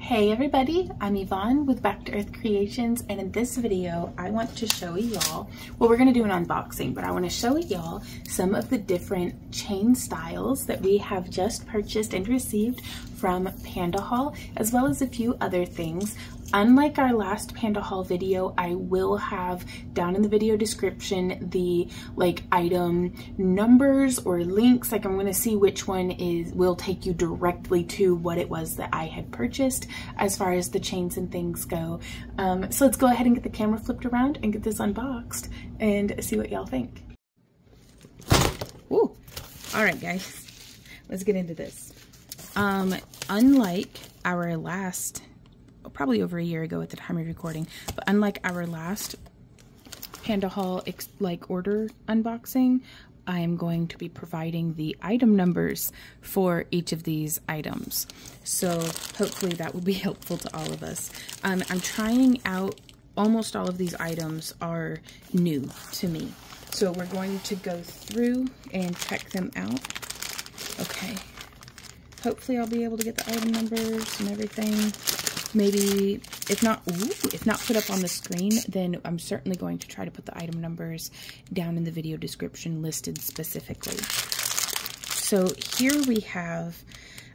Hey everybody, I'm Yvonne with Back to Earth Creations, and in this video I want to show y'all, well, we're going to do an unboxing, but I want to show y'all some of the different chain styles that we have just purchased and received from Panda Hall, as well as a few other things. Unlike our last Panda Hall video, I will have down in the video description the item numbers or links. I'm going to see which one will take you directly to what it was that I had purchased as far as the chains and things go. So let's go ahead and get the camera flipped around and get this unboxed and see what y'all think. Ooh. All right, guys, let's get into this. Unlike our last, probably over a year ago at the time of recording, but unlike our last Panda Hall order unboxing, I am going to be providing the item numbers for each of these items. So hopefully that will be helpful to all of us. I'm trying out, almost all of these items are new to me. So we're going to go through and check them out. Okay. Hopefully I'll be able to get the item numbers and everything. Maybe, if not put up on the screen, then I'm certainly going to try to put the item numbers down in the video description listed specifically. So here we have,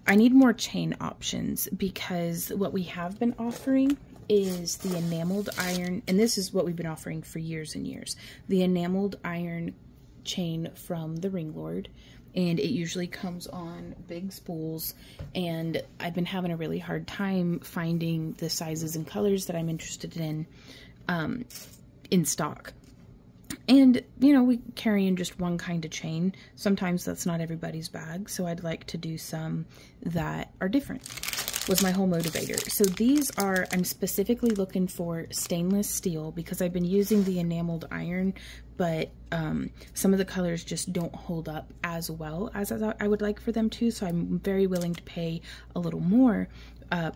I need more chain options because what we have been offering is the enameled iron, and this is what we've been offering for years and years, the enameled iron chain from the Ring Lord. And it usually comes on big spools, and I've been having a really hard time finding the sizes and colors that I'm interested in stock. And, you know, we carry in just one kind of chain. Sometimes that's not everybody's bag, so I'd like to do some that are different, was my whole motivator. So these are, I'm specifically looking for stainless steel because I've been using the enameled iron, but some of the colors just don't hold up as well as I would like for them to, so I'm very willing to pay a little more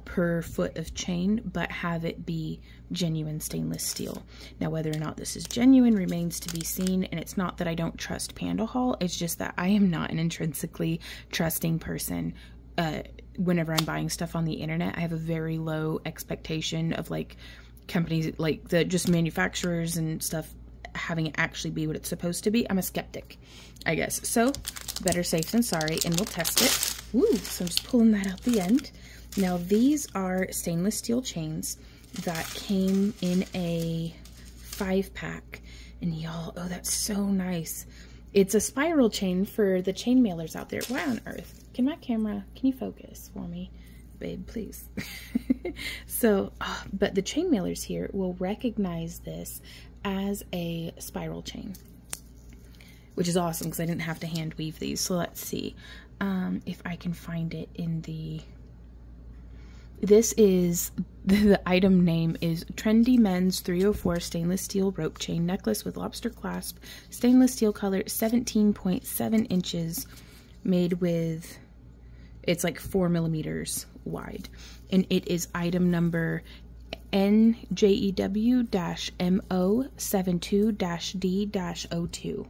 per foot of chain, but have it be genuine stainless steel. Now, whether or not this is genuine remains to be seen, and it's not that I don't trust Panda Hall, it's just that I am not an intrinsically trusting person. Whenever I'm buying stuff on the internet, I have a very low expectation of companies, just manufacturers and stuff, having it actually be what it's supposed to be. I'm a skeptic, I guess. So better safe than sorry, and we'll test it. Ooh, so I'm just pulling that out the end. Now these are stainless steel chains that came in a 5-pack, and y'all, oh, that's so nice. It's a spiral chain for the chain mailers out there. Why on earth? Can you focus for me, babe, please? So, but the chain mailers here will recognize this as a spiral chain, which is awesome because I didn't have to hand weave these. So let's see if I can find it in the, this is, the item name is Trendy Men's 304 Stainless Steel Rope Chain Necklace with Lobster Clasp, stainless steel color, 17.7 inches, made with, it's 4 millimeters wide, and it is item number NJEW-MO72-D-02.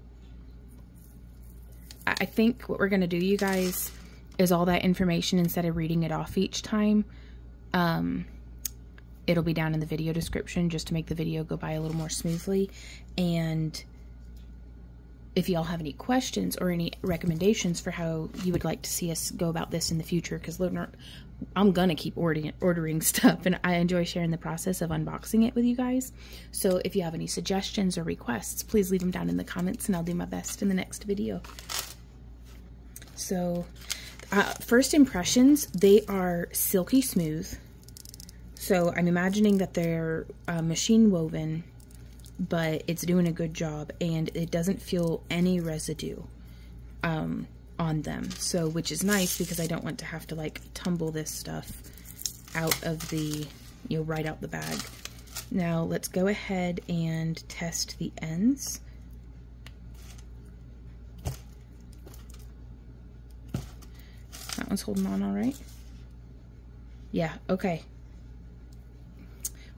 I think what we're going to do, you guys, is all that information, instead of reading it off each time, it'll be down in the video description just to make the video go by a little more smoothly. And if y'all have any questions or any recommendations for how you would like to see us go about this in the future, because I'm gonna keep ordering stuff, and I enjoy sharing the process of unboxing it with you guys. So if you have any suggestions or requests, please leave them down in the comments, and I'll do my best in the next video. So first impressions, they are silky smooth. So I'm imagining that they're machine woven, but it's doing a good job, and it doesn't feel any residue on them, so, which is nice because I don't want to have to tumble this stuff out of the, right out the bag. Now let's go ahead and test the ends. That one's holding on all right. Yeah, okay.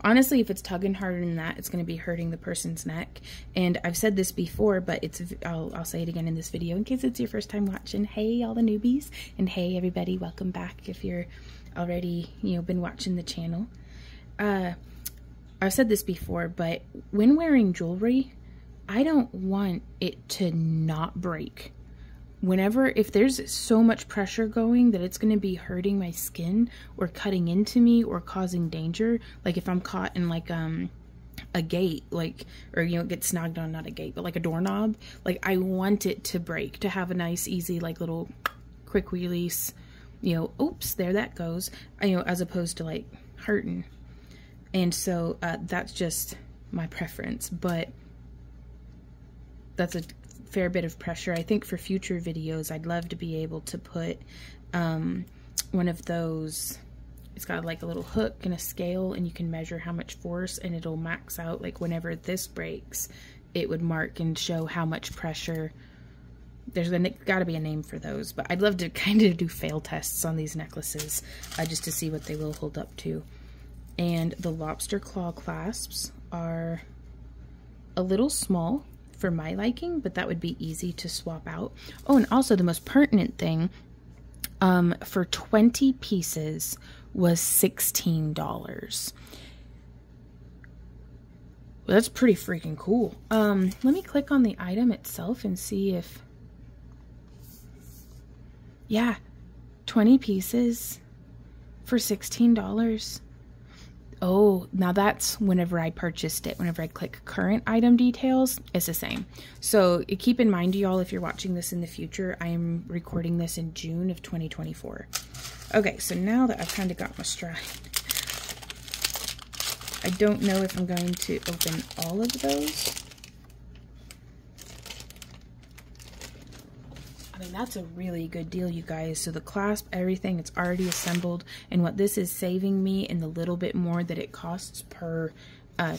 Honestly, if it's tugging harder than that, it's going to be hurting the person's neck. And I've said this before, but I'll say it again in this video in case it's your first time watching. Hey, all the newbies, and hey, everybody, welcome back if you're already, you know, been watching the channel. I've said this before, but when wearing jewelry, I don't want it to not break. If there's so much pressure going that it's going to be hurting my skin or cutting into me or causing danger, like if I'm caught in like a gate, like, or you know, get snagged on, not a gate, but like a doorknob, like I want it to break, to have a nice, easy, like little quick release, you know, oops, there that goes, you know, as opposed to like hurting. And so that's just my preference, but that's a fair bit of pressure. I think for future videos, I'd love to be able to put one of those, it's got like a little hook and a scale, and you can measure how much force, and it'll max out, like whenever this breaks, it would mark and show how much pressure. There's got to be a name for those, but I'd love to kind of do fail tests on these necklaces just to see what they will hold up to. And the lobster claw clasps are a little small for my liking, but that would be easy to swap out. Oh, and also the most pertinent thing, for 20 pieces was $16. Well, that's pretty freaking cool. Let me click on the item itself and see if, yeah, 20 pieces for $16. Oh, now that's whenever I purchased it. Whenever I click current item details, it's the same. So keep in mind, y'all, if you're watching this in the future, I am recording this in June of 2024. Okay, so now that I've kind of got my stride, I don't know if I'm going to open all of those. I mean, that's a really good deal, you guys. So the clasp, everything, it's already assembled. And what this is saving me in the little bit more that it costs per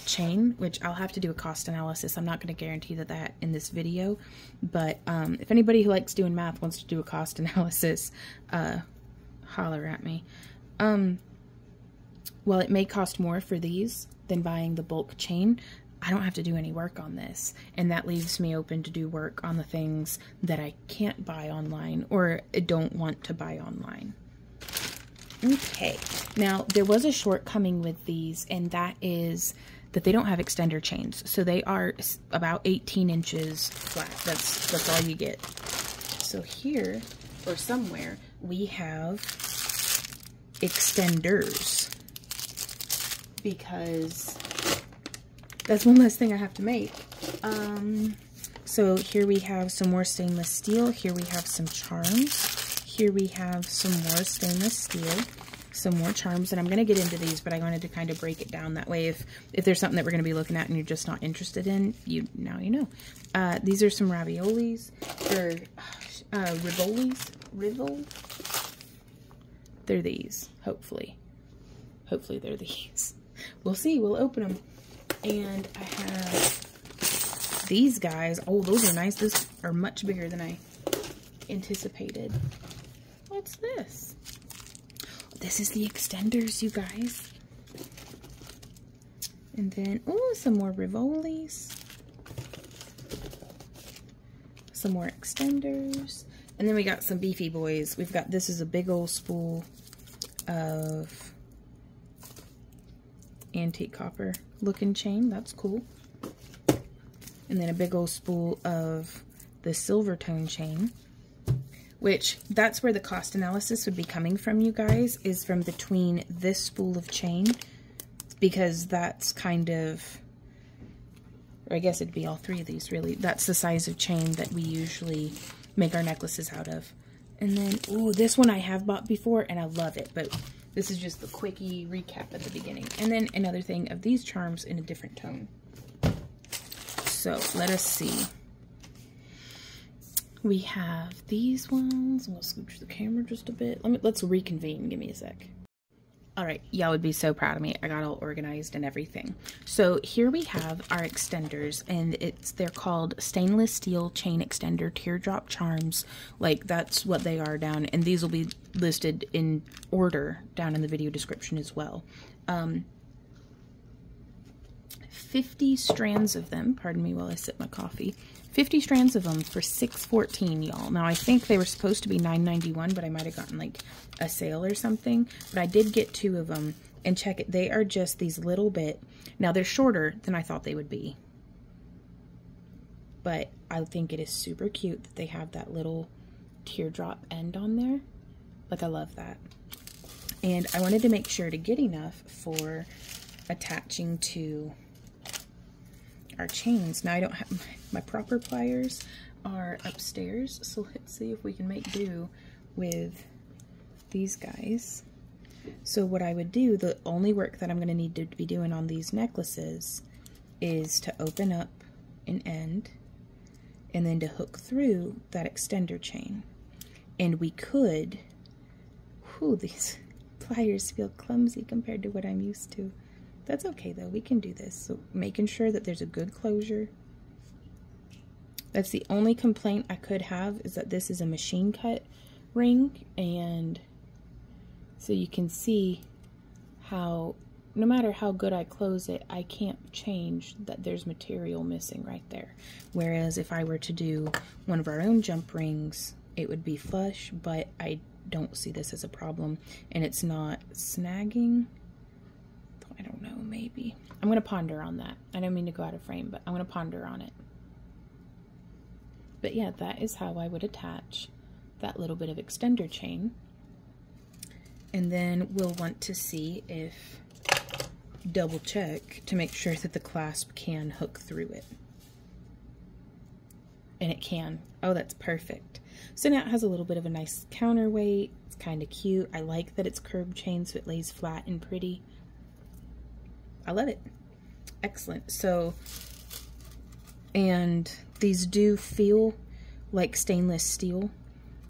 chain, which I'll have to do a cost analysis. I'm not going to guarantee that in this video. But if anybody who likes doing math wants to do a cost analysis, holler at me. Well, it may cost more for these than buying the bulk chain. I don't have to do any work on this, and that leaves me open to do work on the things that I can't buy online or don't want to buy online. Okay, now there was a shortcoming with these, and that is that they don't have extender chains. So they are about 18 inches flat. That's all you get. So here, or somewhere, we have extenders, because that's one less thing I have to make. So here we have some more stainless steel. Here we have some charms. Here we have some more stainless steel, some more charms. And I'm going to get into these, but I wanted to kind of break it down. That way, if there's something that we're going to be looking at and you're just not interested in, now you know. These are some raviolis, or rivolis. They're these, hopefully. Hopefully they're these. We'll see. We'll open them. And I have these guys. Oh, those are nice. Those are much bigger than I anticipated. What's this? This is the extenders, you guys. And then, oh, some more rivolis. Some more extenders. And then we got some beefy boys. We've got, this is a big old spool of antique copper looking chain. That's cool. And then a big old spool of the silver tone chain, which that's where the cost analysis would be coming from, you guys, is from between this spool of chain, because that's kind of, or I guess it'd be all three of these really. That's the size of chain that we usually make our necklaces out of. And then, oh, this one I have bought before and I love it, but this is just the quickie recap at the beginning. And then another thing of these charms in a different tone. So let us see. We have these ones. We'll scooch the camera just a bit. Let's reconvene. Give me a sec. All right, y'all would be so proud of me. I got all organized and everything. So here we have our extenders, and they're called stainless steel chain extender teardrop charms. Like, that's what they are down, and these will be listed in order down in the video description as well. 50 strands of them, pardon me while I sip my coffee, 50 strands of them for $6.14, y'all. Now, I think they were supposed to be $9.91, but I might have gotten like a sale or something. But I did get 2 of them, and check it. They are just these little bit. Now, they're shorter than I thought they would be. But I think it is super cute that they have that little teardrop end on there. Like, I love that. And I wanted to make sure to get enough for attaching to our chains. Now I don't have my proper pliers are upstairs, so let's see if we can make do with these guys. So what I would do, the only work that I'm going to need to be doing on these necklaces is to open up an end and then to hook through that extender chain. And we could, whew, these pliers feel clumsy compared to what I'm used to. That's okay though, we can do this. So making sure that there's a good closure. That's the only complaint I could have, is that this is a machine cut ring, and so you can see how no matter how good I close it, I can't change that there's material missing right there. Whereas if I were to do one of our own jump rings, it would be flush, but I don't see this as a problem, and it's not snagging. I don't know, maybe. I'm going to ponder on that. I don't mean to go out of frame, but I'm going to ponder on it. But yeah, that is how I would attach that little bit of extender chain. And then we'll want to see if, double check to make sure that the clasp can hook through it. And it can. Oh, that's perfect. So now it has a little bit of a nice counterweight. It's kind of cute. I like that it's curved chain so it lays flat and pretty. I love it. Excellent. So, and these do feel like stainless steel.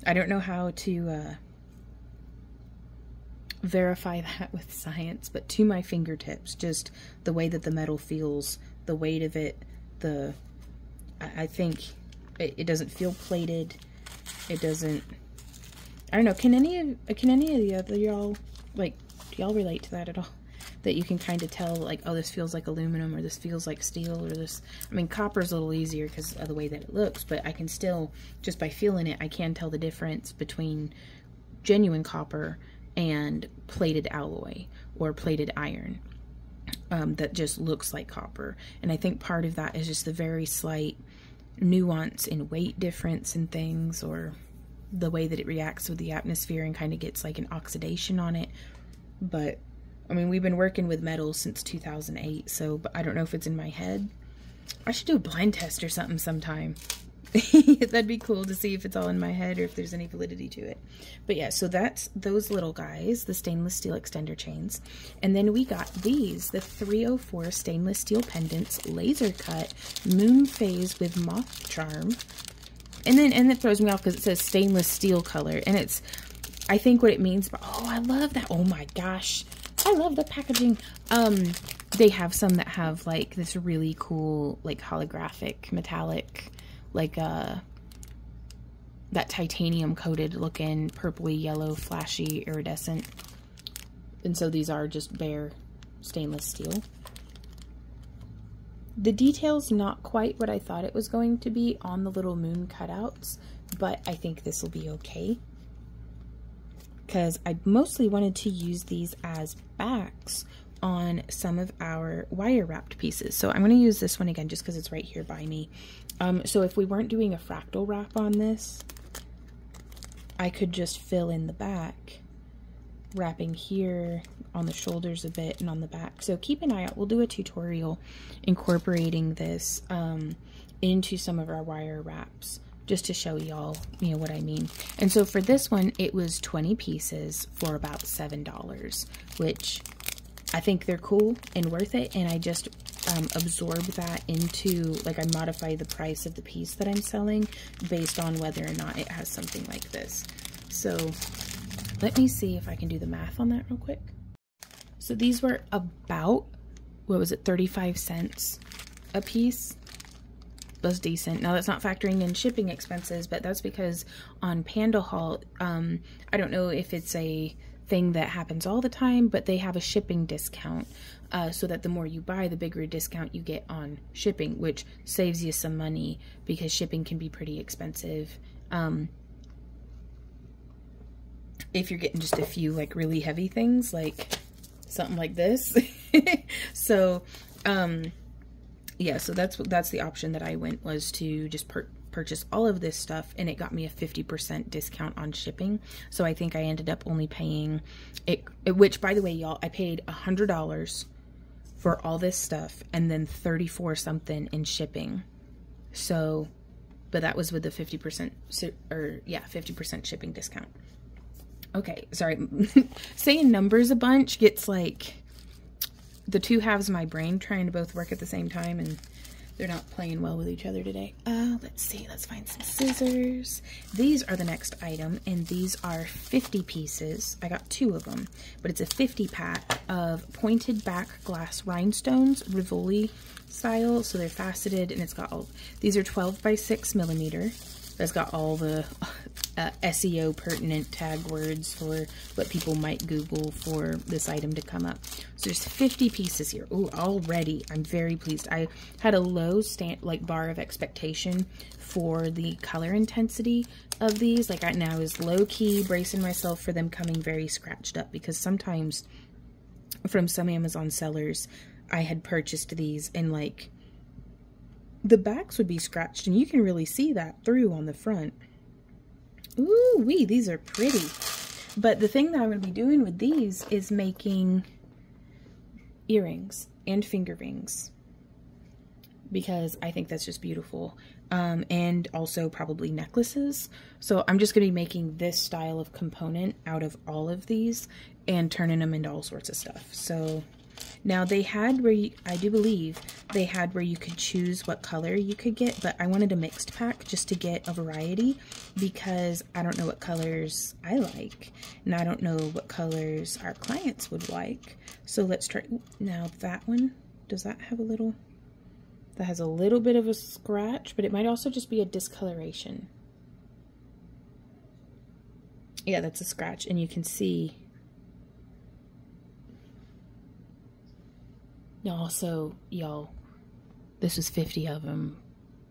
I don't know how to verify that with science, but to my fingertips, just the way that the metal feels, the weight of it, I think it doesn't feel plated. It doesn't, I don't know, can any of the other y'all, like, do y'all relate to that at all? That you can kind of tell, like, oh, this feels like aluminum, or this feels like steel, or this, I mean, copper's a little easier because of the way that it looks, but I can still, just by feeling it, I can tell the difference between genuine copper and plated alloy or plated iron that just looks like copper. And I think part of that is just the very slight nuance in weight difference and things, or the way that it reacts with the atmosphere and kind of gets like an oxidation on it. But I mean, we've been working with metals since 2008, so but I don't know if it's in my head. I should do a blind test or something sometime. That'd be cool to see if it's all in my head or if there's any validity to it. But yeah, so that's those little guys, the stainless steel extender chains. And then we got these, the 304 stainless steel pendants, laser cut, moon phase with moth charm. And it throws me off because it says stainless steel color, and it's, I think what it means, but oh, I love that. Oh my gosh. I love the packaging. They have some that have like this really cool, like holographic, metallic, like that titanium coated looking, purpley yellow, flashy, iridescent. And so these are just bare stainless steel. The detail's not quite what I thought it was going to be on the little moon cutouts, but I think this will be okay, because I mostly wanted to use these as backs on some of our wire wrapped pieces. So I'm going to use this one again just because it's right here by me. So if we weren't doing a fractal wrap on this, I could just fill in the back, wrapping here on the shoulders a bit and on the back. So keep an eye out. We'll do a tutorial incorporating this into some of our wire wraps, just to show y'all, you know, what I mean. And so for this one, it was 20 pieces for about $7, which I think they're cool and worth it. And I just absorb that into, like, I modify the price of the piece that I'm selling based on whether or not it has something like this. So let me see if I can do the math on that real quick. So these were about, what was it, 35 cents a piece. Was decent. Now that's not factoring in shipping expenses, but that's because on Panda Hall, I don't know if it's a thing that happens all the time, but they have a shipping discount, so that the more you buy, the bigger a discount you get on shipping, which saves you some money because shipping can be pretty expensive. If you're getting just a few like really heavy things, like something like this. So, yeah, so that's the option that I went, was to just purchase all of this stuff, and it got me a 50% discount on shipping. So I think I ended up only paying it, which, by the way, y'all, I paid $100 for all this stuff and then 34 something in shipping. So, but that was with the 50%, or yeah, 50% shipping discount. Okay, sorry. Saying numbers a bunch gets like the two halves of my brain trying to both work at the same time, and they're not playing well with each other today. Let's see. Let's find some scissors. These are the next item, and these are 50 pieces. I got 2 of them, but it's a 50 pack of pointed back glass rhinestones, Rivoli style. So they're faceted, and it's got all, these are 12 by 6 millimeter. That's got all the SEO pertinent tag words for what people might Google for this item to come up. So there's 50 pieces here. Oh, already I'm very pleased. I had a low bar of expectation for the color intensity of these. Like, now I was low key bracing myself for them coming very scratched up, because sometimes from some Amazon sellers I had purchased these and like the backs would be scratched, and you can really see that through on the front. Ooh wee, these are pretty. But the thing that I'm going to be doing with these is making earrings and finger rings, because I think that's just beautiful. And also probably necklaces. So I'm just going to be making this style of component out of all of these and turning them into all sorts of stuff. So now they had where I do believe they had where you could choose what color you could get, but I wanted a mixed pack just to get a variety, because I don't know what colors I like, and I don't know what colors our clients would like. So let's try. Now that one, does that have a little, that has a little bit of a scratch, but it might also just be a discoloration. Yeah, that's a scratch, and you can see. Also, y'all, this was 50 of them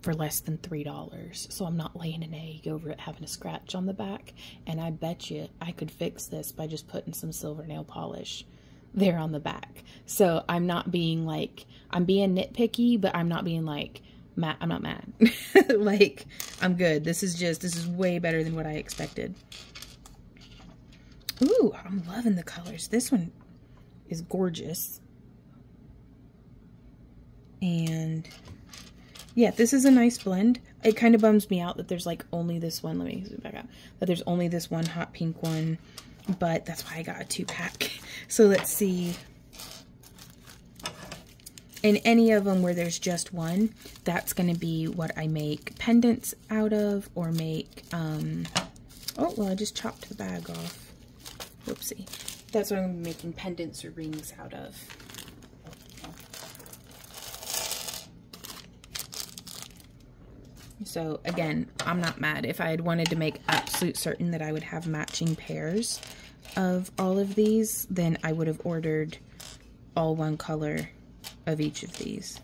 for less than $3. So I'm not laying an egg over it having a scratch on the back. And I bet you I could fix this by just putting some silver nail polish there on the back. So I'm not being like, I'm being nitpicky, but I'm not being like, I'm not mad. Like, I'm good. This is way better than what I expected. Ooh, I'm loving the colors. This one is gorgeous. And yeah, this is a nice blend. It kind of bums me out that there's like only this one. Let me zoom back out. That there's only this one hot pink one, but that's why I got a 2-pack. So let's see. In any of them where there's just one, that's going to be what I make pendants out of, or make, oh, well, I just chopped the bag off. Whoopsie. That's what I'm making pendants or rings out of. So again, I'm not mad. If I had wanted to make absolute certain that I would have matching pairs of all of these, then I would have ordered all one color of each of these,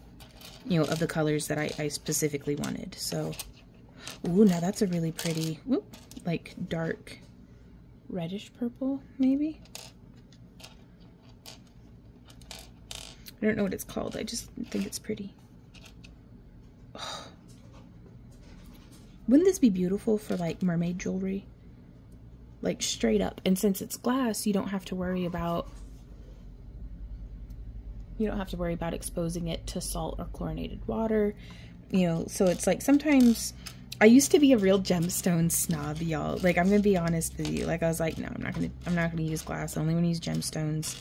you know, of the colors that I specifically wanted. So, ooh, now that's a really pretty, whoop, like dark reddish purple, maybe? I don't know what it's called. I just think it's pretty. Oh. Wouldn't this be beautiful for like mermaid jewelry? Like straight up. And since it's glass, you don't have to worry about exposing it to salt or chlorinated water. You know, so it's like sometimes I used to be a real gemstone snob, y'all. Like, I'm gonna be honest with you. Like, I was like, no, I'm not gonna use glass. I only want to use gemstones.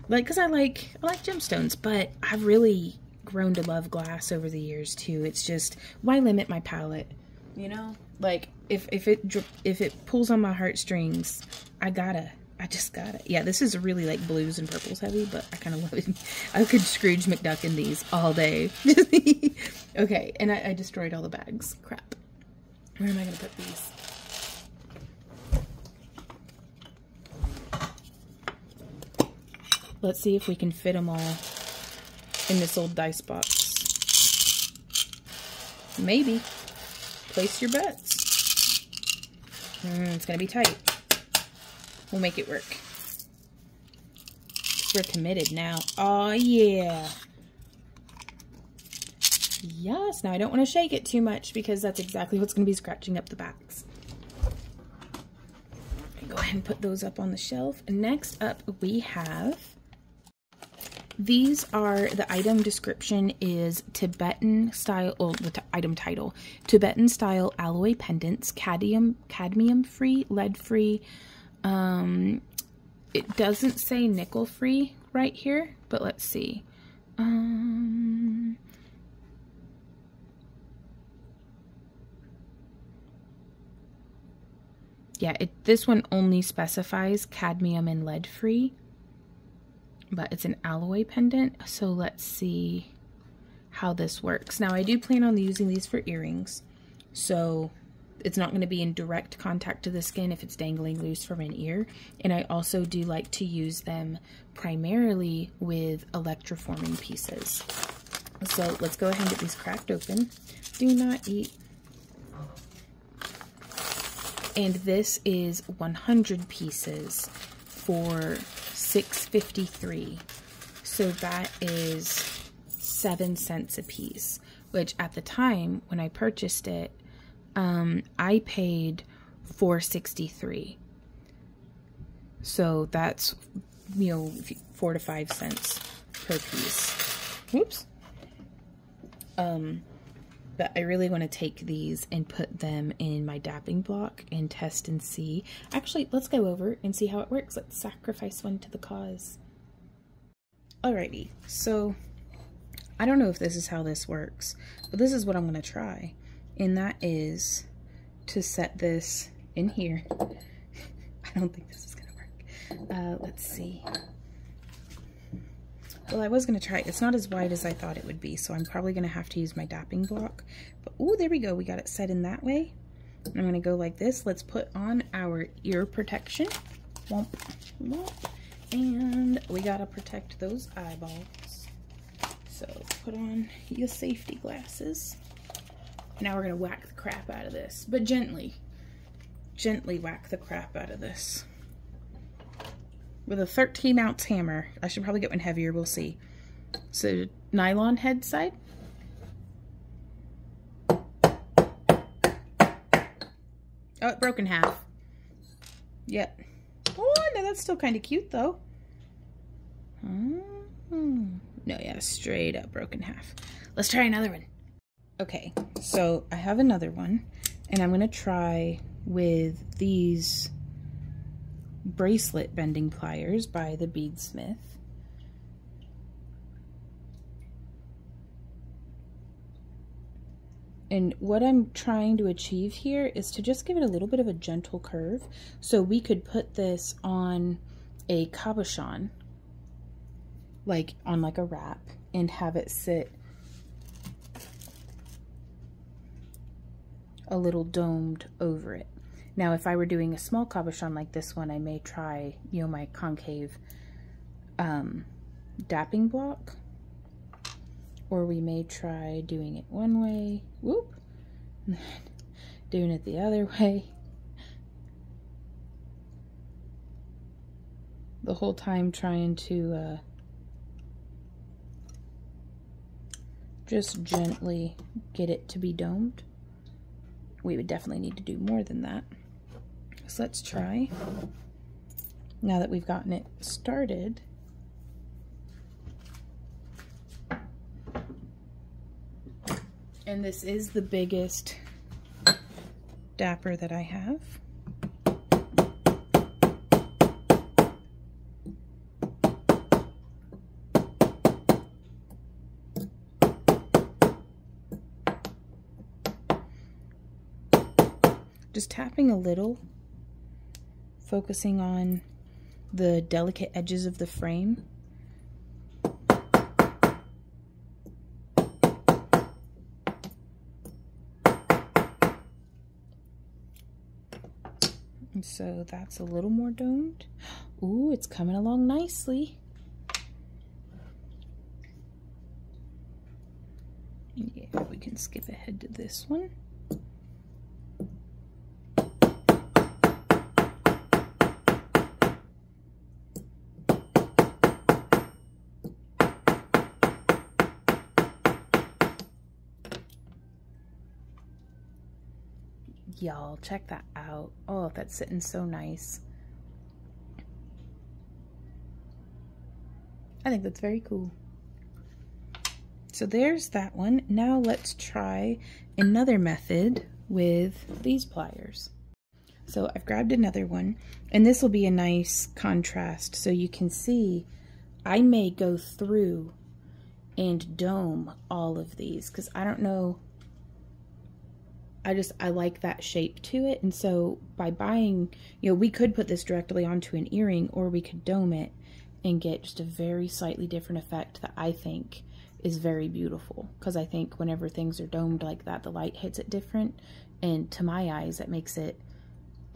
Like, cause I like gemstones, but I've really grown to love glass over the years too. It's just, why limit my palette? You know, like if it pulls on my heartstrings, I just gotta. Yeah, this is really like blues and purples heavy, but I kind of love it. I could Scrooge McDuck in these all day. Okay, and I destroyed all the bags. Crap. Where am I gonna put these? Let's see if we can fit them all in this old dice box. Maybe. Place your bets. It's gonna be tight. We'll make it work. We're committed now. Oh yeah. Yes, now I don't want to shake it too much because that's exactly what's going to be scratching up the backs. Go ahead and put those up on the shelf. Next up we have, these are, the item description is Tibetan style, well, the item title, Tibetan style alloy pendants, cadmium free, lead free. It doesn't say nickel free right here, but let's see. Yeah, this one only specifies cadmium and lead free, but it's an alloy pendant. So let's see how this works. Now I do plan on using these for earrings, so it's not going to be in direct contact to the skin if it's dangling loose from an ear. And I also do like to use them primarily with electroforming pieces. So let's go ahead and get these cracked open. Do not eat. And this is 100 pieces for $6.53. So that is 7 cents a piece, which at the time when I purchased it, I paid $4.63. So that's, you know, 4 to 5 cents per piece. Whoops. But I really want to take these and put them in my dapping block and test and see. Actually, let's go over and see how it works. Let's sacrifice one to the cause. Alrighty, so I don't know if this is how this works, but this is what I'm going to try. And that is to set this in here. I don't think this is going to work. Let's see. Well, I was going to try it. It's not as wide as I thought it would be, so I'm probably going to have to use my dapping block. But, ooh, there we go. We got it set in that way. I'm going to go like this. Let's put on our ear protection. Womp, womp. And we got to protect those eyeballs. So, put on your safety glasses. Now we're going to whack the crap out of this. But gently. Gently whack the crap out of this. With a 13-ounce hammer. I should probably get one heavier, we'll see. So, nylon head side. Oh, it broke in half. Yep. Oh, no, that's still kind of cute, though. No, yeah, straight up broken half. Let's try another one. Okay, so I have another one, and I'm going to try with these bracelet bending pliers by the Beadsmith. And what I'm trying to achieve here is to just give it a little bit of a gentle curve. So we could put this on a cabochon, like on like a wrap, and have it sit a little domed over it. Now, if I were doing a small cabochon like this one, I may try, you know, my concave dapping block. Or we may try doing it one way, whoop, doing it the other way. The whole time trying to just gently get it to be domed. We would definitely need to do more than that. So let's try. Now that we've gotten it started, and this is the biggest dapper that I have. Just tapping a little, focusing on the delicate edges of the frame. And so that's a little more domed. Ooh, it's coming along nicely. Yeah, we can skip ahead to this one. Y'all, check that out. Oh, that's sitting so nice. I think that's very cool. So there's that one. Now let's try another method with these pliers. So I've grabbed another one, and this will be a nice contrast so you can see I may go through and dome all of these because I don't know, I like that shape to it. And so by buying, you know, we could put this directly onto an earring, or we could dome it and get just a very slightly different effect that I think is very beautiful, because I think whenever things are domed like that, the light hits it different, and to my eyes it makes it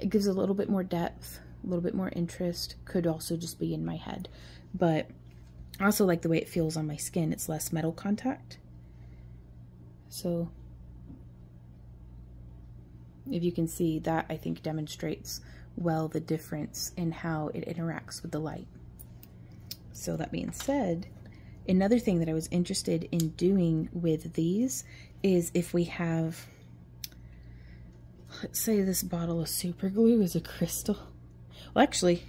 gives a little bit more depth, a little bit more interest. Could also just be in my head, but I also like the way it feels on my skin. It's less metal contact. So if you can see that, I think demonstrates well the difference in how it interacts with the light. So that being said, another thing that I was interested in doing with these is if we have, let's say this bottle of super glue is a crystal. Well, actually,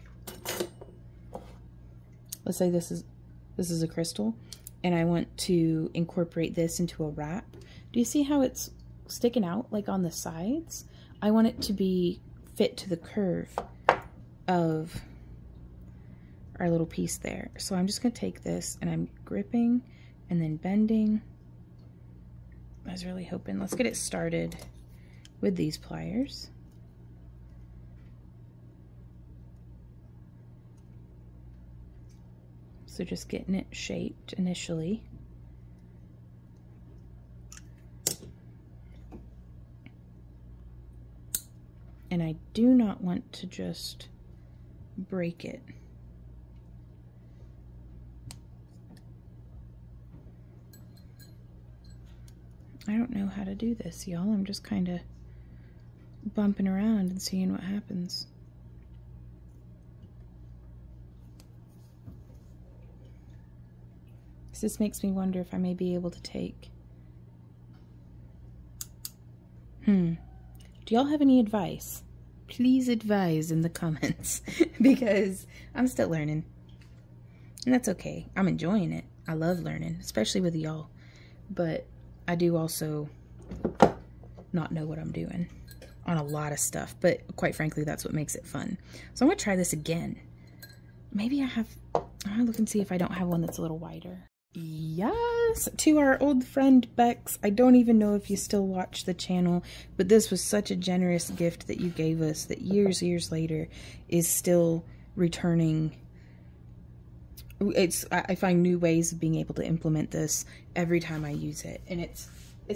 let's say this is a crystal, and I want to incorporate this into a wrap. Do you see how it's sticking out like on the sides? I want it to be fit to the curve of our little piece there. So I'm just going to take this and I'm gripping and then bending. I was really hoping. Let's get it started with these pliers. So just getting it shaped initially. And I do not want to just break it. I don't know how to do this, y'all. I'm just kind of bumping around and seeing what happens. This makes me wonder if I may be able to take... Do y'all have any advice? Please advise in the comments, because I'm still learning. And that's okay. I'm enjoying it. I love learning, especially with y'all. But I do also not know what I'm doing on a lot of stuff. But quite frankly, that's what makes it fun. So I'm going to try this again. Maybe I have... I'm going to look and see if I don't have one that's a little wider. Yes, to our old friend Bex. I don't even know if you still watch the channel, but this was such a generous gift that you gave us that years later is still returning. I find new ways of being able to implement this every time I use it, and it's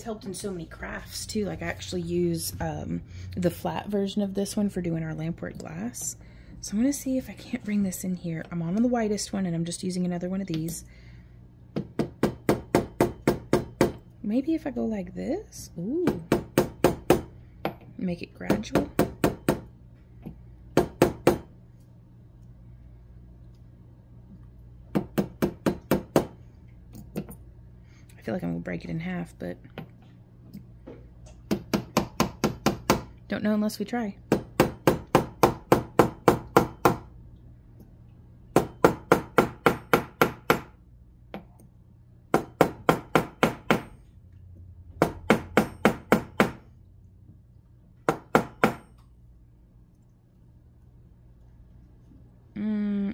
helped in so many crafts too. Like I actually use the flat version of this one for doing our lampwork glass. So I'm gonna see if I can't bring this in here. I'm on the widest one, and I'm just using another one of these. Maybe if I go like this, ooh, make it gradual. I feel like I'm gonna break it in half, but don't know unless we try.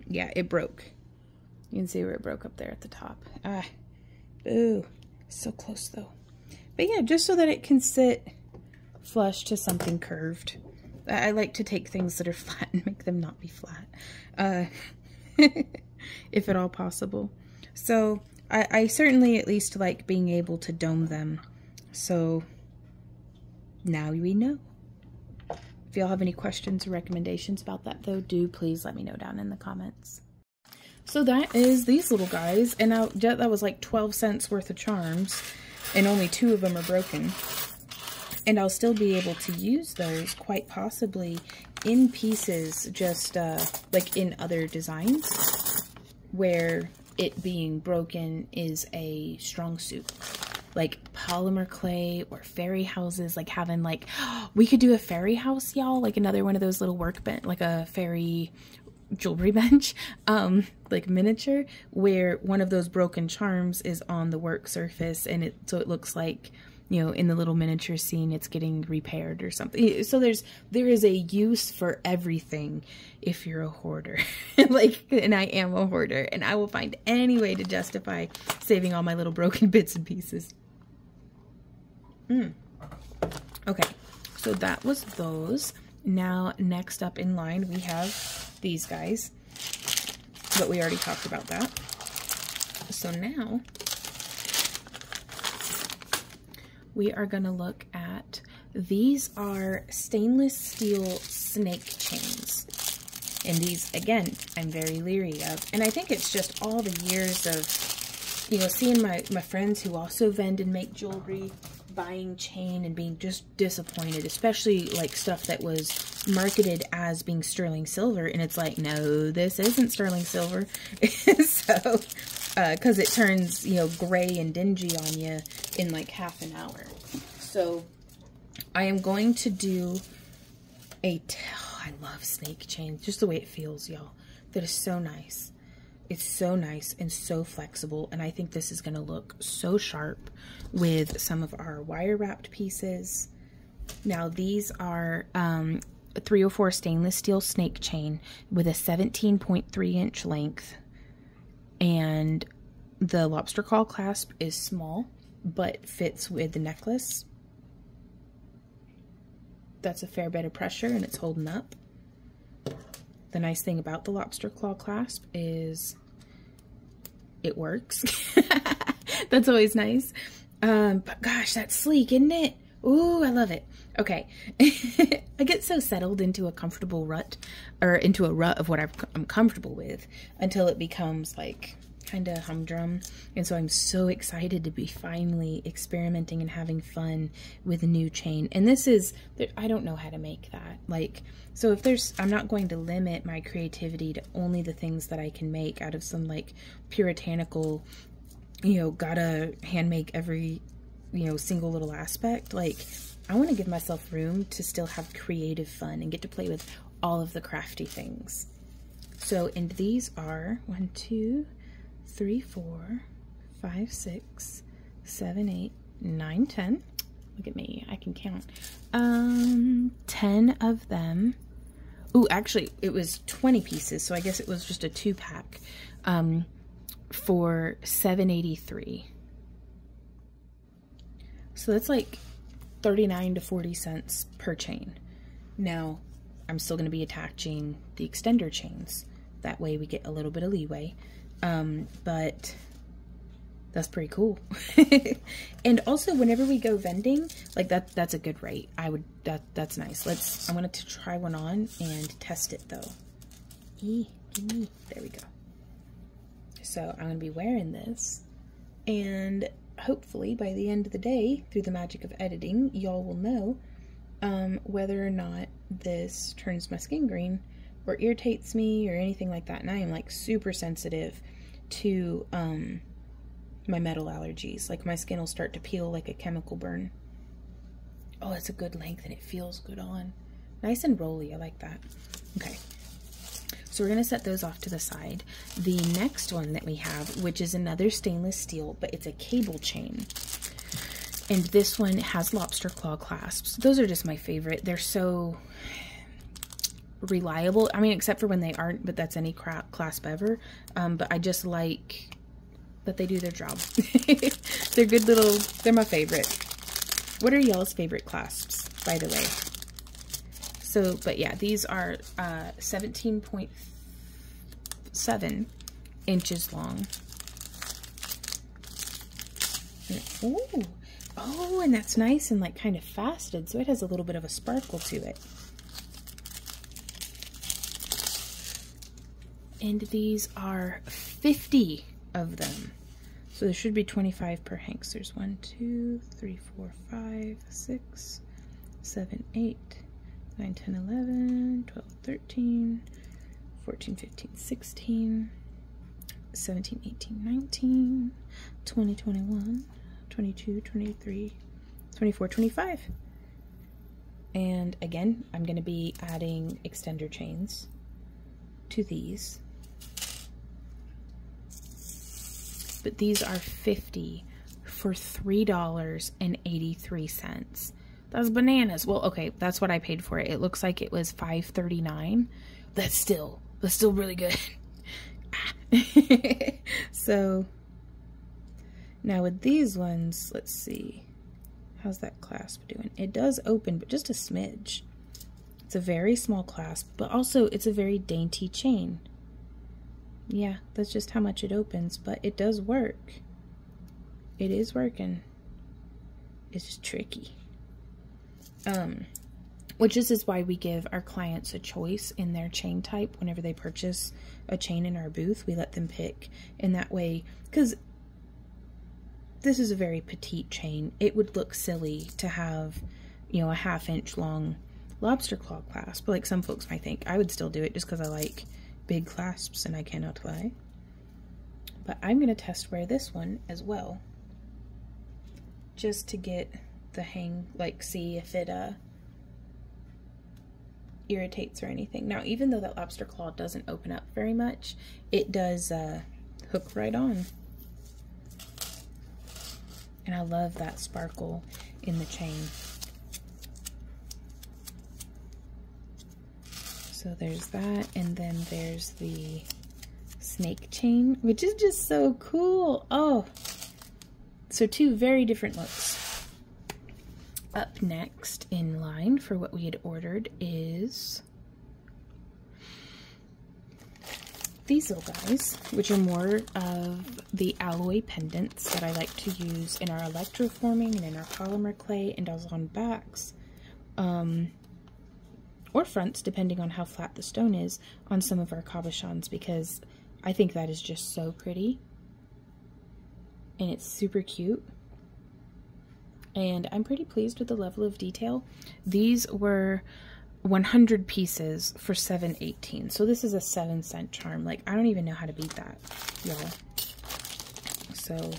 Yeah, it broke. You can see where it broke up there at the top. Ah, ooh, so close though. But yeah, just so that it can sit flush to something curved. I like to take things that are flat and make them not be flat, if at all possible. So I certainly at least like being able to dome them. So now we know. If y'all have any questions or recommendations about that though, do please let me know down in the comments. So that is these little guys, and that was like 12 cents worth of charms. and only 2 of them are broken. And I'll still be able to use those quite possibly in pieces, just like in other designs where it being broken is a strong suit. Like polymer clay or fairy houses, like having like, we could do a fairy house, y'all, like another one of those little workbench, like a fairy jewelry bench, like miniature, where one of those broken charms is on the work surface, and so it looks like, you know, in the little miniature scene, it's getting repaired or something. So there is a use for everything if you're a hoarder. Like, and I am a hoarder, and I will find any way to justify saving all my little broken bits and pieces. Okay, so that was those. Now, next up in line, we have these guys, but we already talked about that. So now we are going to look at, these are stainless steel snake chains. And these, again, I'm very leery of. And I think it's just all the years of, you know, seeing my friends who also vend and make jewelry, buying chain and being just disappointed, especially like stuff that was marketed as being sterling silver. And it's like, no, this isn't sterling silver. So, because it turns, you know, gray and dingy on you in like half an hour. So I am going to do I love snake chains, just the way it feels, y'all. That is so nice. It's so nice and so flexible, and I think this is going to look so sharp with some of our wire wrapped pieces. Now these are 304 stainless steel snake chain with a 17.3 inch length, and the lobster claw clasp is small but fits with the necklace. That's a fair bit of pressure, and it's holding up. The nice thing about the lobster claw clasp is it works. That's always nice. But gosh, that's sleek, isn't it? Ooh, I love it. Okay. I get so settled into a comfortable rut, or into a rut of what I'm comfortable with, until it becomes like kind of humdrum. And so I'm so excited to be finally experimenting and having fun with a new chain. And this is, I don't know how to make that. Like, so if there's, I'm not going to limit my creativity to only the things that I can make out of some like puritanical, you know, gotta hand make every, you know, single little aspect. Like, I want to give myself room to still have creative fun and get to play with all of the crafty things. So, and these are 1, 2, 3, 4, 5, 6, 7, 8, 9, 10. Look at me, I can count. 10 of them. Ooh, actually, it was 20 pieces, so I guess it was just a 2-pack for $7.83. So that's like 39 to 40 cents per chain. Now, I'm still going to be attaching the extender chains. That way we get a little bit of leeway. But that's pretty cool. And also, whenever we go vending, like that's a good rate. That's nice. I wanted to try one on and test it though. There we go. So I'm gonna be wearing this, and hopefully by the end of the day, through the magic of editing, y'all will know whether or not this turns my skin green or irritates me or anything like that. And I am like super sensitive to my metal allergies. Like, my skin will start to peel like a chemical burn. Oh, it's a good length and it feels good on. Nice and rolly, I like that. Okay, so we're gonna set those off to the side. The next one that we have, which is another stainless steel, but it's a cable chain. And this one has lobster claw clasps. Those are just my favorite. They're so reliable. I mean, except for when they aren't, but that's any clasp ever. But I just like that they do their job. They're good little, they're my favorite. What are y'all's favorite clasps, by the way? So, but yeah, these are 17.7 inches long. And, oh, and that's nice and like kind of faceted, so it has a little bit of a sparkle to it. And these are 50 of them. So there should be 25 per hank. So there's 1, 2, 3, 4, 5, 6, 7, 8, 9, 10, 11, 12, 13, 14, 15, 16, 17, 18, 19, 20, 21, 22, 23, 24, 25. And again, I'm going to be adding extender chains to these. But these are 50 for $3.83. That's bananas. Well, okay, that's what I paid for it. It looks like it was $5.39. That's still really good. So now with these ones, let's see. How's that clasp doing? It does open, but just a smidge. It's a very small clasp, but also it's a very dainty chain. Yeah, that's just how much it opens, but it does work. It is working. It's just tricky. Which is why we give our clients a choice in their chain type whenever they purchase a chain in our booth. We let them pick in that way, because this is a very petite chain. It would look silly to have, you know, a 1/2 inch long lobster claw clasp, like some folks might think. I would still do it just because I like big clasps and I cannot lie. But I'm going to test wear this one as well, just to get the hang, like see if it irritates or anything. Now, even though that lobster claw doesn't open up very much, it does hook right on. And I love that sparkle in the chain. So there's that, and then there's the snake chain, which is just so cool. Oh, so 2 very different looks. Up next in line for what we had ordered is these little guys, which are more of the alloy pendants that I like to use in our electroforming and in our polymer clay and also on backs, or fronts, depending on how flat the stone is, on some of our cabochons, because I think that is just so pretty and it's super cute. And I'm pretty pleased with the level of detail. These were 100 pieces for $7.18. So this is a 7-cent charm. Like, I don't even know how to beat that, y'all. So,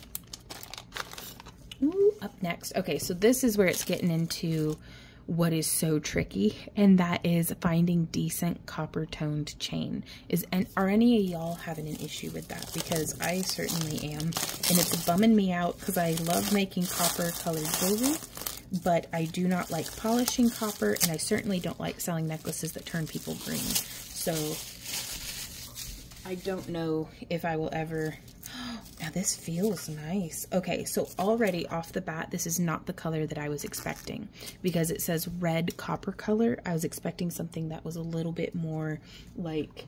ooh, up next. Okay, so this is where it's getting into what is so tricky, and that is finding decent copper toned chain. Are any of y'all having an issue with that? Because I certainly am, and it's bumming me out because I love making copper colored jewelry, but I do not like polishing copper, and I certainly don't like selling necklaces that turn people green. So I don't know if I will ever. Now this feels nice. Okay, so already off the bat, this is not the color that I was expecting, because it says red copper color. I was expecting something that was a little bit more like,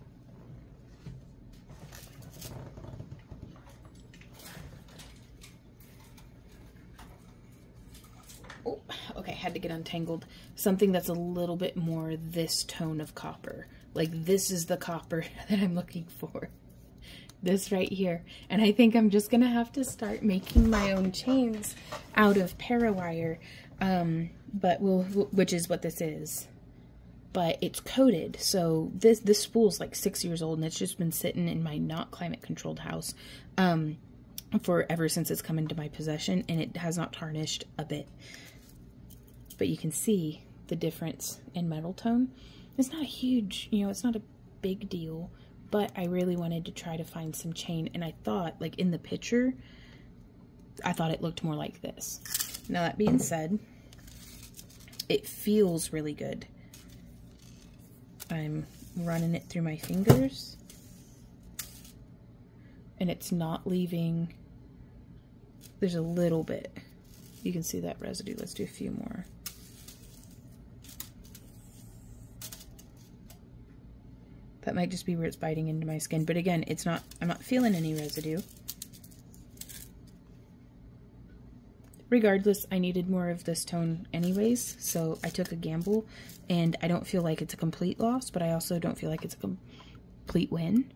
oh, okay, had to get untangled. Something that's a little bit more this tone of copper. Like, this is the copper that I'm looking for. This right here. And I think I'm just gonna have to start making my own chains out of parawire, which is what this is. But it's coated, so this spool's like 6 years old, and it's just been sitting in my not climate controlled house for ever since it's come into my possession, and it has not tarnished a bit. But you can see the difference in metal tone. It's not huge, you know, it's not a big deal. But I really wanted to try to find some chain, and I thought, like in the picture, I thought it looked more like this. Now, that being said, it feels really good. I'm running it through my fingers, and it's not leaving. There's a little bit. You can see that residue. Let's do a few more. That might just be where it's biting into my skin. But again, it's not, I'm not feeling any residue. Regardless, I needed more of this tone anyways, so I took a gamble, and I don't feel like it's a complete loss, but I also don't feel like it's a complete win.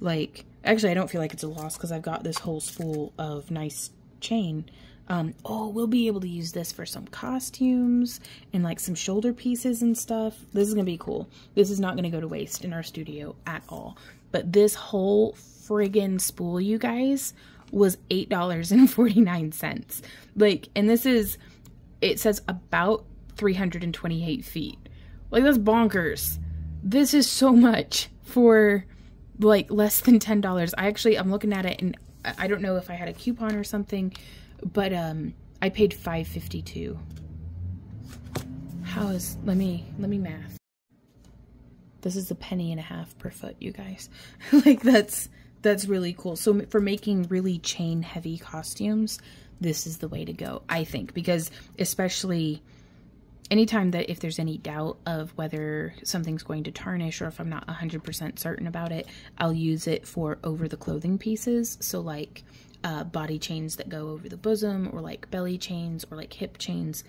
Like, actually, I don't feel like it's a loss because I've got this whole spool of nice chain. Oh, we'll be able to use this for some costumes and like some shoulder pieces and stuff. This is gonna be cool. This is not gonna go to waste in our studio at all. But this whole friggin' spool, you guys, was $8.49. Like, and this is, it says about 328 feet. Like, that's bonkers. This is so much for like less than $10. I'm looking at it and I don't know if I had a coupon or something, but I paid $5.52. How is, let me math. This is $0.015 per foot, you guys. Like, that's really cool. So for making really chain heavy costumes, this is the way to go, I think, because especially anytime that if there's any doubt of whether something's going to tarnish or if I'm not 100% certain about it, I'll use it for over the clothing pieces. So like body chains that go over the bosom, or like belly chains, or like hip chains,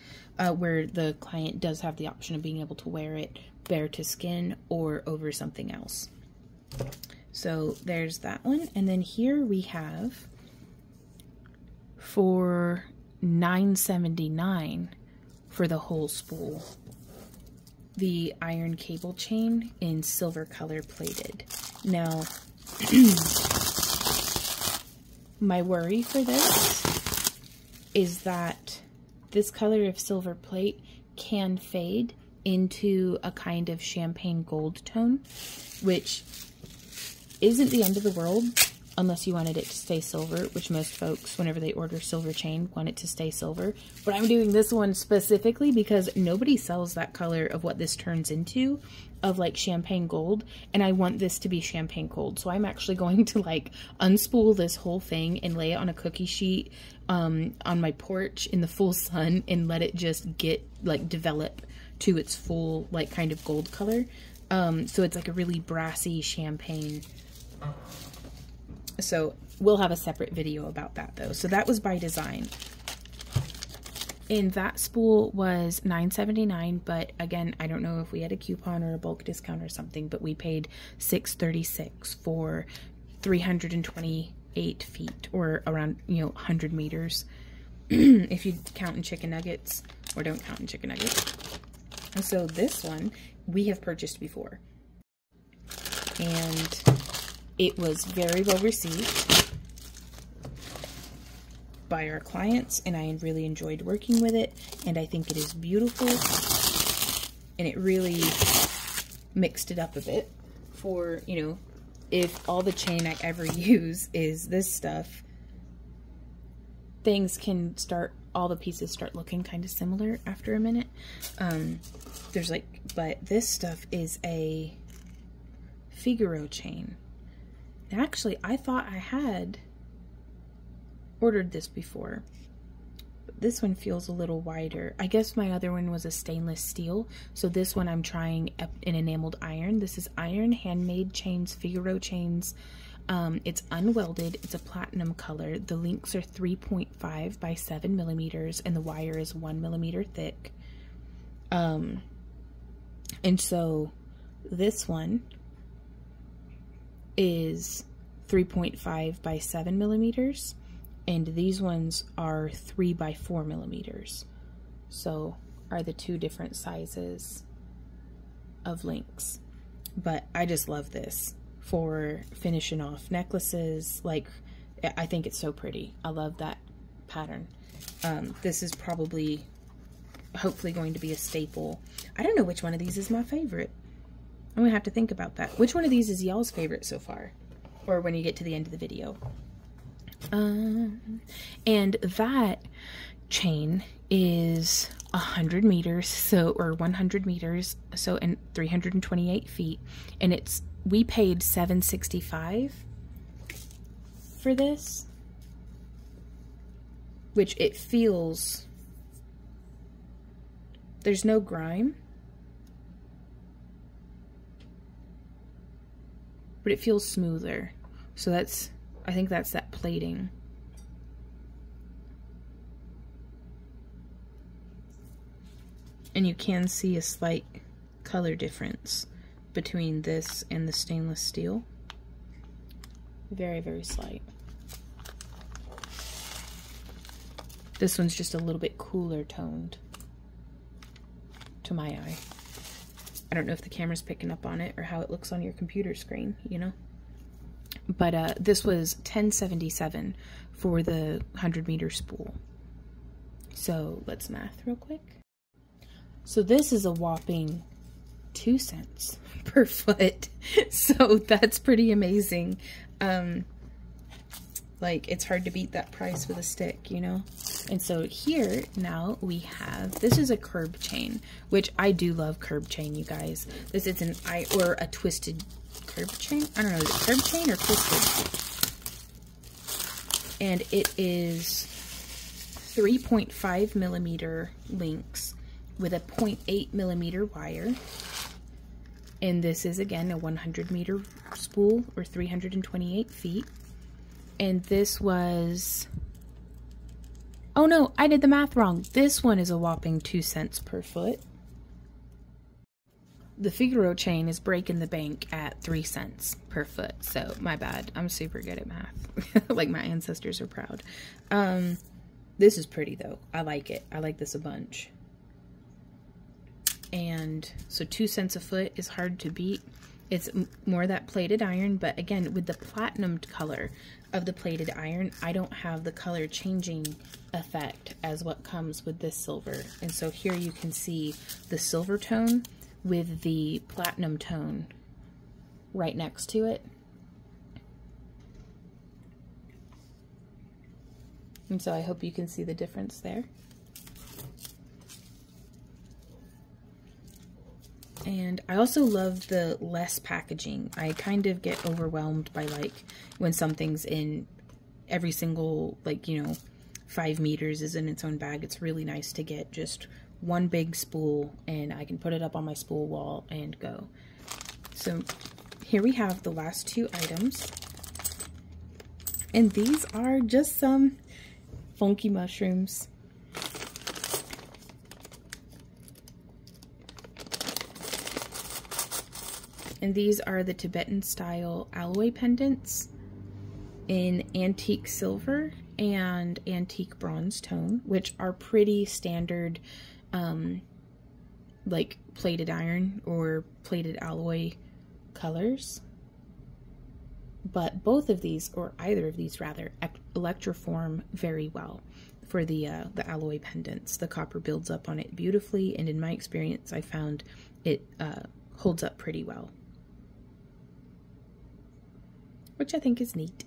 where the client does have the option of being able to wear it bare to skin or over something else. So there's that one. And then here we have, for $9.79 for the whole spool, the iron cable chain in silver color plated. Now, my worry for this is that this color of silver plate can fade into a kind of champagne gold tone, which isn't the end of the world unless you wanted it to stay silver, which most folks, whenever they order silver chain, want it to stay silver. But I'm doing this one specifically because nobody sells that color of what this turns into, of like champagne gold, and I want this to be champagne gold. So I'm actually going to like unspool this whole thing and lay it on a cookie sheet on my porch in the full sun and let it just get like develop to its full like kind of gold color. So it's like a really brassy champagne. So we'll have a separate video about that though. So that was by design. And that spool was $9.79, but again, I don't know if we had a coupon or a bulk discount or something, but we paid $6.36 for 328 feet, or around, 100 meters. If you count in chicken nuggets, or don't count in chicken nuggets. And so this one we have purchased before, and it was very well received by our clients, and I really enjoyed working with it, and I think it is beautiful, and it really mixed it up a bit for, if all the chain I ever use is this stuff, things can start, all the pieces start looking kind of similar after a minute. But this stuff is a Figaro chain. Actually, I thought I had ordered this before, but this one feels a little wider. I guess my other one was a stainless steel, so this one I'm trying an enameled iron. This is iron handmade chains, Figaro chains. It's unwelded, it's a platinum color. The links are 3.5 by 7 millimeters, and the wire is 1 millimeter thick. And so this one is 3.5 by 7 millimeters, and these ones are 3 by 4 millimeters. So are the two different sizes of links. But I just love this for finishing off necklaces. Like, I think it's so pretty. I love that pattern. This is probably, hopefully, going to be a staple. I don't know which one of these is my favorite. I'm gonna have to think about that. Which one of these is y'all's favorite so far? Or when you get to the end of the video. And that chain is 100 meters, or 100 meters, so, and 328 feet. And we paid $7.65 for this, which it feels, there's no grime, but it feels smoother. So I think that's that plating. And you can see a slight color difference between this and the stainless steel. Very, very slight. This one's just a little bit cooler toned to my eye. I don't know if the camera's picking up on it or how it looks on your computer screen, you know? But this was $10.77 for the 100-meter spool. So let's math real quick. So this is a whopping 2 cents per foot. So that's pretty amazing. Like, it's hard to beat that price with a stick, you know? And so here now we have, this is a curb chain, which I do love curb chain, you guys. This is or a twisted curb chain. I don't know, is it curb chain or twisted? And it is 3.5 millimeter links with a 0.8 millimeter wire. And this is, again, a 100-meter spool, or 328 feet. And this was, oh no, I did the math wrong. This one is a whopping 2 cents per foot. The Figaro chain is breaking the bank at 3 cents per foot. So my bad, I'm super good at math. Like, my ancestors are proud. This is pretty though. I like it. I like this a bunch. And so 2 cents a foot is hard to beat. It's more that plated iron, but again, with the platinum color of the plated iron, I don't have the color changing effect as what comes with this silver. And so here you can see the silver tone with the platinum tone right next to it. And so I hope you can see the difference there. And I also love the less packaging. I kind of get overwhelmed by, like, when something's in every single, like, you know, 5 meters is in its own bag. It's really nice to get just one big spool, and I can put it up on my spool wall and go. So here we have the last 2 items. And these are just some funky mushrooms. And these are the Tibetan style alloy pendants in antique silver and antique bronze tone, which are pretty standard, like plated iron or plated alloy colors. But both of these, or either of these rather, electroform very well for the alloy pendants. The copper builds up on it beautifully, and in my experience, I found it holds up pretty well, which I think is neat.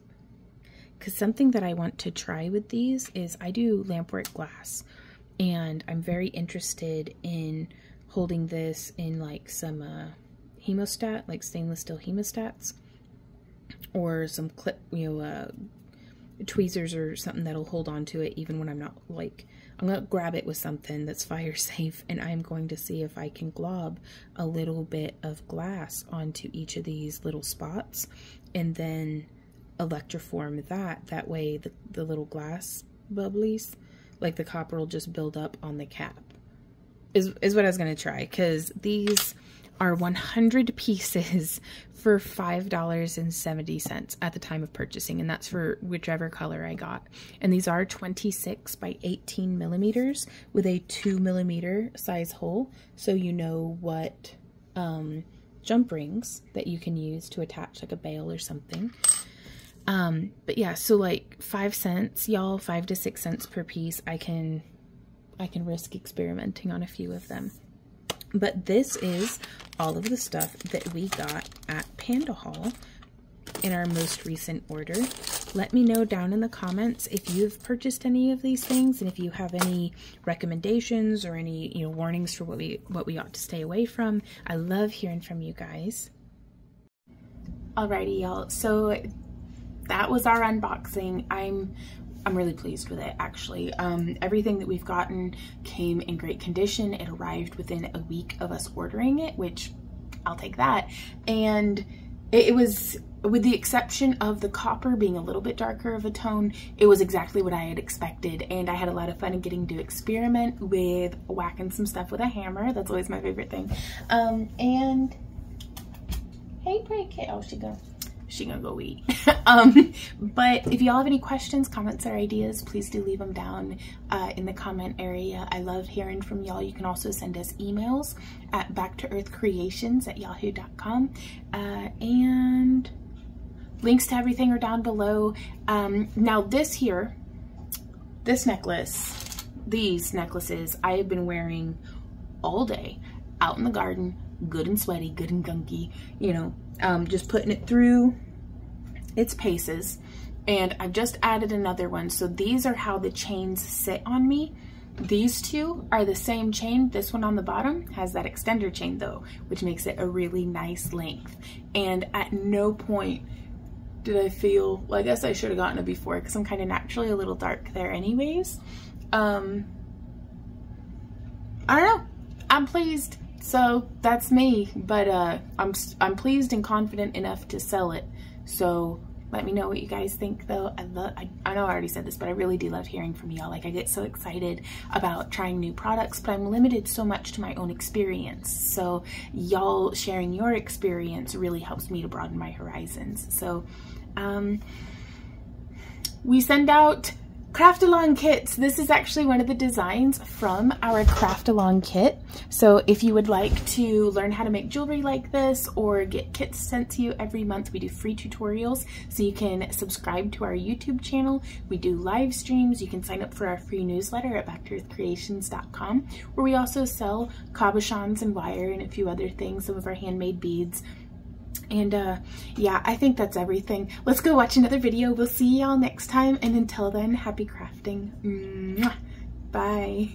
Because something that I want to try with these is I do lampwork glass, and I'm very interested in holding this in like some hemostat, like stainless steel hemostats, or some clip, you know, tweezers or something that'll hold on to it even when I'm not, like, I'm going to grab it with something that's fire safe, and I'm going to see if I can glob a little bit of glass onto each of these little spots and then electroform that. That way the little glass bubblies, like the copper, will just build up on the cap. Is what I was going to try, because these are 100 pieces for $5.70 at the time of purchasing, and that's for whichever color I got. And these are 26 by 18 millimeters with a 2 millimeter size hole, so you know what jump rings that you can use to attach like a bail or something. But yeah, so like 5 cents, y'all, 5 to 6 cents per piece. I can risk experimenting on a few of them. But this is all of the stuff that we got at Panda Hall in our most recent order. Let me know down in the comments if you've purchased any of these things, and if you have any recommendations or any, you know, warnings for what we ought to stay away from. I love hearing from you guys. Alrighty, y'all. So that was our unboxing. I'm really pleased with it, actually. Everything that we've gotten came in great condition. It arrived within a week of us ordering it, which I'll take that. And it was, with the exception of the copper being a little bit darker of a tone, it was exactly what I had expected. And I had a lot of fun in getting to experiment with whacking some stuff with a hammer. That's always my favorite thing. And hey, pretty kid. Oh, she gonna go eat. But if y'all have any questions, comments, or ideas, please do leave them down in the comment area. I love hearing from y'all. You can also send us emails at backtoearthcreations@yahoo.com, and links to everything are down below. Now this necklace, these necklaces I have been wearing all day out in the garden, good and sweaty, good and gunky, you know, just putting it through its paces. And I've just added another one. So these are how the chains sit on me. These two are the same chain. This one on the bottom has that extender chain though, which makes it a really nice length. And at no point did I feel, well, I guess I should have gotten it before because I'm kind of naturally a little dark there anyways. I don't know, I'm pleased. So that's me, but I'm pleased and confident enough to sell it. So let me know what you guys think though. I know I already said this, but I really do love hearing from y'all. Like, I get so excited about trying new products, but I'm limited so much to my own experience. So y'all sharing your experience really helps me to broaden my horizons. So we send out craft along kits. This is actually one of the designs from our craft along kit. So if you would like to learn how to make jewelry like this or get kits sent to you every month, we do free tutorials. So you can subscribe to our YouTube channel. We do live streams. You can sign up for our free newsletter at backtoearthcreations.com, where we also sell cabochons and wire and a few other things, some of our handmade beads. And yeah, I think that's everything. Let's go watch another video. We'll see y'all next time, and until then, happy crafting. Mwah. Bye.